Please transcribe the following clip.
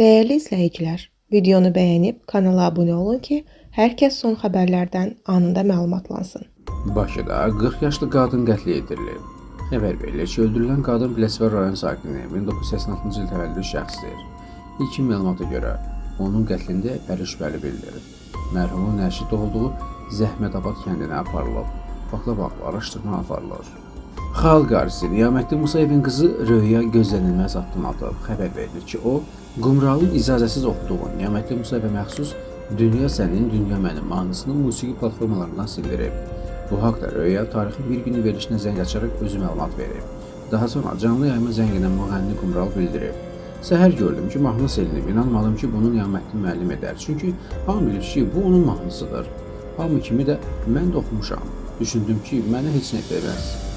Değerli izləyicilər, videonu bəyənib kanala abunə olun ki, hər kəs son xəbərlərdən anında məlumatlansın. Bakıda 40 yaşlı qadın qətlə yetirilib. Xəbər verilir ki, öldürülən qadın Biləsuvar rayon sakini 1986-cı il təvəllüdlü şəxsdir. İlkin məlumata görə onun qətlində əri şübhəli bildirilir. Mərhumun nəşi doğulduğu Zəhmədabad kəndinə aparılıb. Faktla bağlı araşdırma aparılır. Xalq artisti Niyamətli Musayevin qızı Röya gözlənilməz addım atıb. Xəbər verilir ki, o Qumralın icazəsiz oxuduğu Niyamətli Musayevə məxsus Dünya Sənin, Dünya Mənim mahnısını musiqi platformalarından sildirib. Bu haqda Röya tarixin bir günü verilişinə zəng açaraq özü məlumat verib. Daha sonra canlı yayıma zəng edən müğənni Qumral bildirib. Səhər gördüm ki, mahnı silinib. İnanmadım ki, bunu Niyamətli müəllim edər. Çünki hamı bilir ki, bu onun mahnısıdır. Hamı kimi də mən də oxumuşam. Düşündüm ki, mənə heç nə deməz.